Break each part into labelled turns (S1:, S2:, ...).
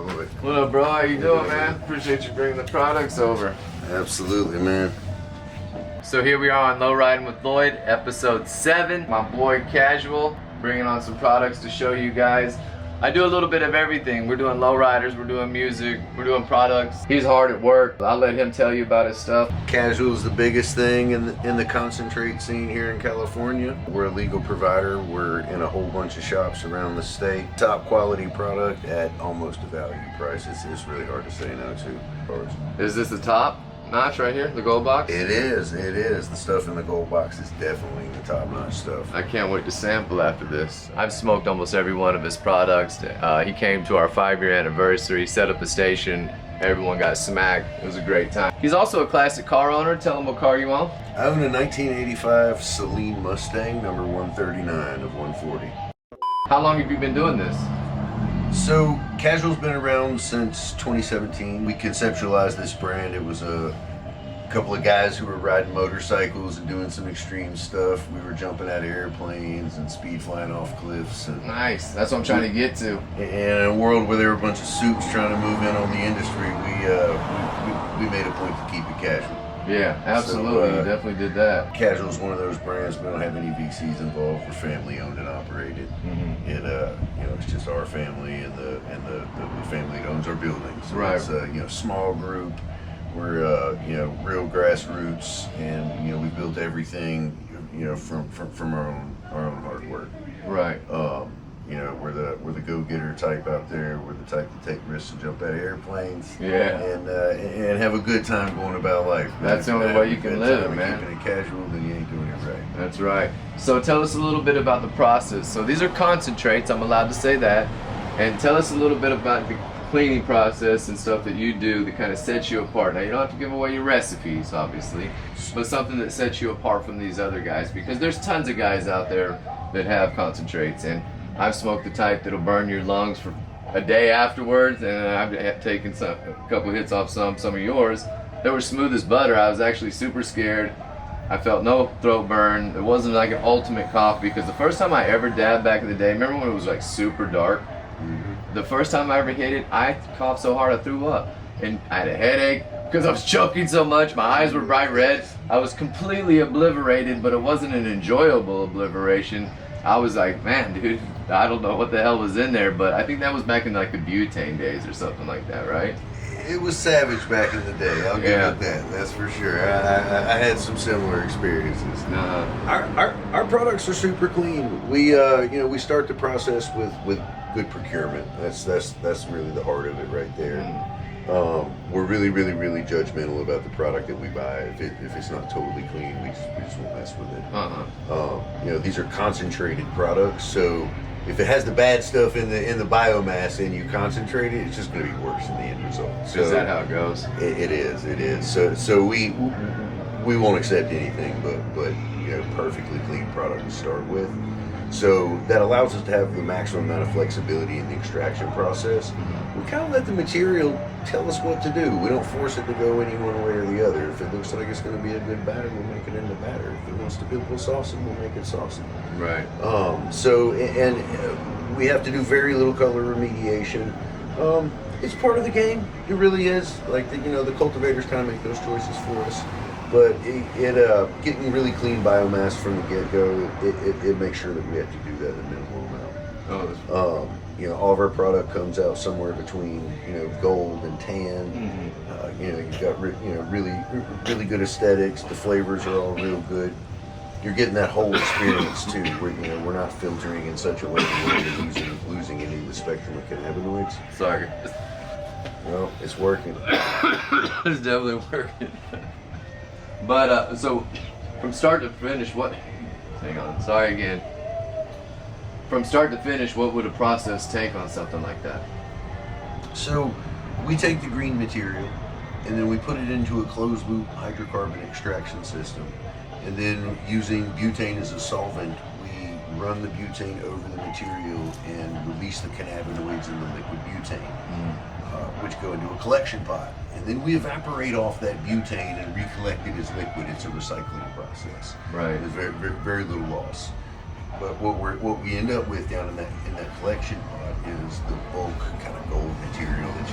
S1: Lloyd.
S2: What up, bro? How you doing, man? Appreciate you bringing the products over.
S1: Absolutely, man.
S2: So here we are on Lowriding with Lloyd, episode 7. My boy Casual, bringing on some products to show you guys. I do a little bit of everything. We're doing lowriders, we're doing music, we're doing products. He's hard at work. I'll let him tell you about his stuff.
S1: Casual is the biggest thing in the concentrate scene here in California. We're a legal provider. We're in a whole bunch of shops around the state. Top quality product at almost a value price. It's really hard to say no to.
S2: Is this the top notch right here, the gold box?
S1: It is. The stuff in the gold box is definitely the top-notch stuff.
S2: I can't wait to sample after this. I've smoked almost every one of his products. He came to our 5-year anniversary, set up a station, everyone got smacked. It was a great time. He's also a classic car owner. Tell him what car you own.
S1: I own a 1985 Celine Mustang, number 139 of 140.
S2: How long have you been doing this?
S1: So, Casual's been around since 2017. We conceptualized this brand. It was a couple of guys who were riding motorcycles and doing some extreme stuff. We were jumping out of airplanes and speed flying off cliffs. And
S2: Nice. That's what I'm trying to get to.
S1: in a world where there were a bunch of suits trying to move in on the industry, we made a point to keep it casual.
S2: Yeah, absolutely. You definitely did that.
S1: Casual is one of those brands. We don't have any VCs involved. We're family owned and operated. It's just our family and the family that owns our building. So
S2: Right.
S1: It's small group. We're real grassroots, and we built everything from our own hard work.
S2: Right.
S1: We're the go-getter type out there. We're the type to take risks and jump out of airplanes.
S2: Yeah.
S1: And have a good time going about life.
S2: That's the only way you can live, man.
S1: Keeping it casual, then you ain't doing it right.
S2: That's right. So tell us a little bit about the process. So these are concentrates, I'm allowed to say that. And tell us a little bit about the cleaning process and stuff that you do that kind of sets you apart. Now you don't have to give away your recipes, obviously, but something that sets you apart from these other guys, because there's tons of guys out there that have concentrates, and I've smoked the type that'll burn your lungs for a day afterwards, and I've taken a couple hits off some of yours that were smooth as butter. I was actually super scared. I felt no throat burn. It wasn't like an ultimate cough, because the first time I ever dabbed back in the day, remember when it was like super dark? The first time I ever hit it, I coughed so hard I threw up. And I had a headache because I was choking so much. My eyes were bright red. I was completely obliterated, but it wasn't an enjoyable obliteration. I was like, man, dude, I don't know what the hell was in there, but I think that was back in like the butane days or something like that, right?
S1: It was savage back in the day. I'll give it that. That's for sure. I had some similar experiences. Our products are super clean. We start the process with good procurement. That's really the heart of it right there. We're really judgmental about the product that we buy. If it's not totally clean, we just won't mess with it. These are concentrated products, so if it has the bad stuff in the biomass and you concentrate it, it's just going to be worse in the end result. So
S2: is that how it goes?
S1: It is. So we won't accept anything but perfectly clean product to start with. So that allows us to have the maximum amount of flexibility in the extraction process. We kind of let the material tell us what to do. We don't force it to go any one way or the other. If it looks like it's going to be a good batter, we'll make it into batter. If it wants to be saucy, we'll make it saucy.
S2: Right.
S1: And we have to do very little color remediation. It's part of the game. It really is. Like the cultivators kind of make those choices for us. But getting really clean biomass from the get-go, it makes sure that we have to do that in a minimal amount. All of our product comes out somewhere between gold and tan. You've got really good aesthetics. The flavors are all real good. You're getting that whole experience too, where we're not filtering in such a way that you're losing any of the spectrum of cannabinoids.
S2: Sorry.
S1: Well, it's working.
S2: It's definitely working. But so from start to finish, hang on, sorry again. From start to finish, what would a process take on something like that?
S1: So we take the green material and then we put it into a closed loop hydrocarbon extraction system. And then using butane as a solvent, we run the butane over the material and release the cannabinoids in the liquid butane, which go into a collection pot. And then we evaporate off that butane and recollect it as liquid. It's a recycling process.
S2: Right.
S1: There's very, very, very little loss. But what we end up with down in that collection pot is the bulk kind of gold material that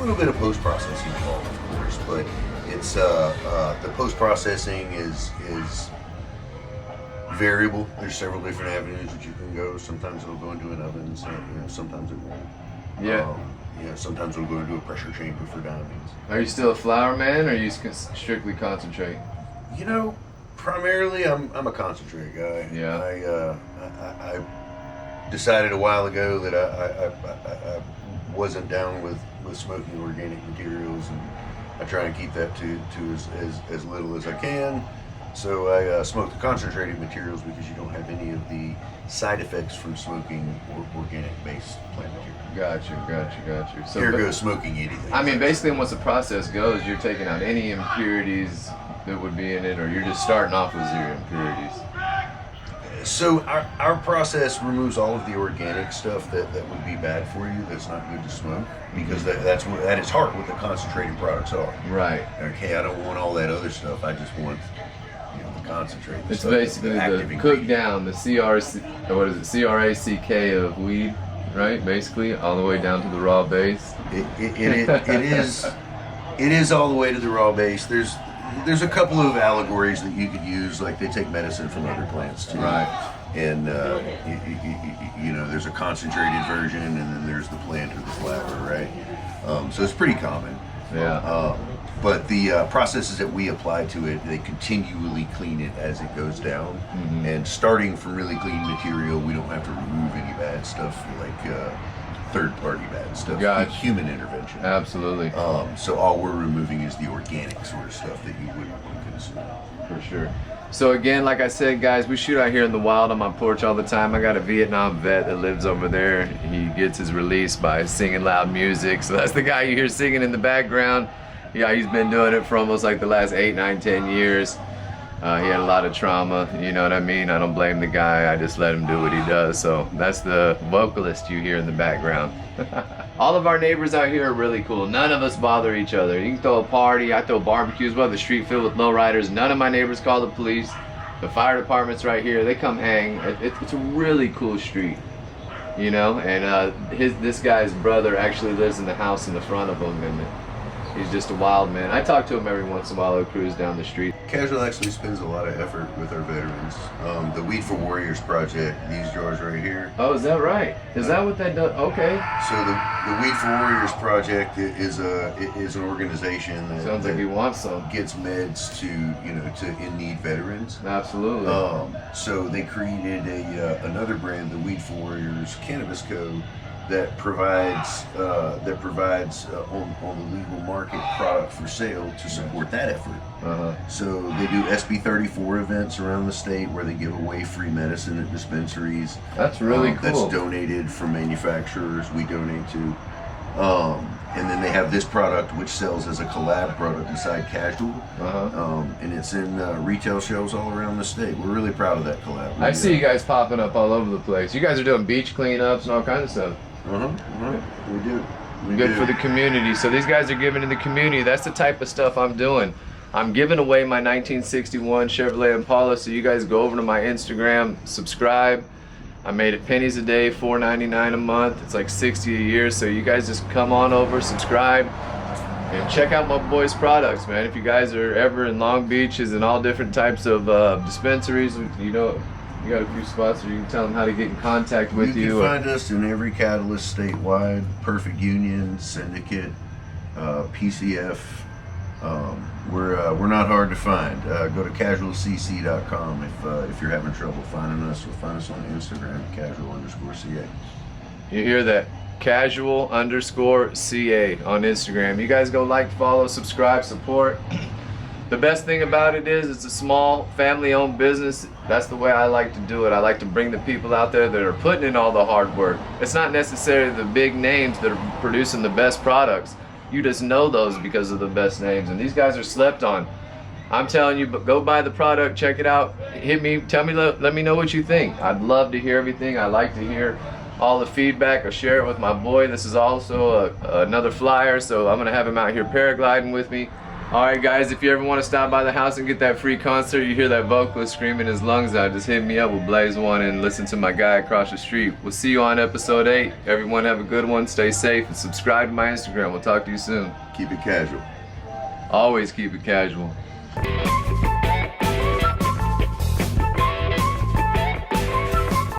S1: little bit of post-processing involved, of course, but it's the post-processing is variable. There's several different avenues that you can go. Sometimes it'll go into an oven, so, sometimes it won't.
S2: Yeah.
S1: Sometimes it'll go into a pressure chamber for diamonds.
S2: Are you still a flour man, or are you strictly concentrate?
S1: Primarily I'm a concentrate guy.
S2: Yeah.
S1: I decided a while ago that I wasn't down with smoking organic materials, and I try and keep that to as little as I can. So I smoke the concentrated materials because you don't have any of the side effects from smoking organic-based plant material.
S2: Got you. So
S1: here goes smoking anything.
S2: I mean, basically, once the process goes, you're taking out any impurities that would be in it, or you're just starting off with zero impurities.
S1: So our process removes all of the organic stuff that would be bad for you, that's not good to smoke, because that is heart what the concentrated products are.
S2: Right.
S1: Okay, I don't want all that other stuff. I just want the concentrate.
S2: It's basically the cook down, the CRACK of weed, right? Basically, all the way down to the raw base.
S1: It is all the way to the raw base. There's a couple of allegories that you could use, like they take medicine from other plants too.
S2: Right.
S1: And there's a concentrated version, and then there's the plant or the flower, right? So it's pretty common.
S2: Yeah.
S1: But the processes that we apply to it, they continually clean it as it goes down.
S2: Mm-hmm.
S1: And starting from really clean material, we don't have to remove any bad stuff like third-party bad stuff.
S2: Gotcha.
S1: Human intervention.
S2: Absolutely.
S1: So all we're removing is the organic sort of stuff that you wouldn't want to consume.
S2: For sure. So again, like I said, guys, we shoot out here in the wild on my porch all the time. I got a Vietnam vet that lives over there. He gets his release by singing loud music. So that's the guy you hear singing in the background. Yeah, he's been doing it for almost like the last 8, 9, 10 years. He had a lot of trauma, you know what I mean? I don't blame the guy, I just let him do what he does. So that's the vocalist you hear in the background. All of our neighbors out here are really cool. None of us bother each other. You can throw a party, I throw barbecues, we have the street filled with lowriders. None of my neighbors call the police. The fire department's right here, they come hang. It's a really cool street, you know? And this guy's brother actually lives in the house in the front of him, and he's just a wild man. I talk to him every once in a while. I'll cruise down the street.
S1: Casual actually spends a lot of effort with our veterans. The Weed for Warriors project, these jars right here.
S2: Oh, is that right? Is that what that does? Okay.
S1: So the Weed for Warriors project is an organization that
S2: sounds like you want some.
S1: Gets meds to in-need veterans.
S2: Absolutely.
S1: So they created another brand, the Weed for Warriors Cannabis Co., that provides on the legal market product for sale to support that effort. So they do SB 34 events around the state where they give away free medicine at dispensaries.
S2: That's really cool.
S1: That's donated from manufacturers we donate to. And then they have this product which sells as a collab product inside Casual. And it's in retail shelves all around the state. We're really proud of that collab.
S2: I see you guys popping up all over the place. You guys are doing beach cleanups and all kinds of stuff.
S1: We do.
S2: Good for the community. So these guys are giving to the community. That's the type of stuff I'm doing. I'm giving away my 1961 Chevrolet Impala, so you guys go over to my Instagram, subscribe. I made it pennies a day, $4.99 a month. It's like $60 a year, so you guys just come on over, subscribe, and check out my boys' products, man. If you guys are ever in Long Beach, is in all different types of dispensaries, you know, you got a few spots where you can tell them how to get in contact with you.
S1: You can find us in every catalyst statewide, Perfect Union, Syndicate, PCF. We're not hard to find. Go to casualcc.com if you're having trouble finding us, or find us on Instagram, casual_CA.
S2: You hear that? Casual_CA on Instagram. You guys go like, follow, subscribe, support. The best thing about it is it's a small family-owned business. That's the way I like to do it. I like to bring the people out there that are putting in all the hard work. It's not necessarily the big names that are producing the best products. You just know those because of the best names, and these guys are slept on. I'm telling you, but go buy the product, check it out, hit me, tell me, let me know what you think. I'd love to hear everything. I like to hear all the feedback. I'll share it with my boy. This is also another flyer, so I'm gonna have him out here paragliding with me. Alright guys, if you ever want to stop by the house and get that free concert, you hear that vocalist screaming his lungs out, just hit me up with Blaze One and listen to my guy across the street. We'll see you on episode 8. Everyone have a good one, stay safe, and subscribe to my Instagram. We'll talk to you soon.
S3: Keep it casual.
S2: Always keep it casual.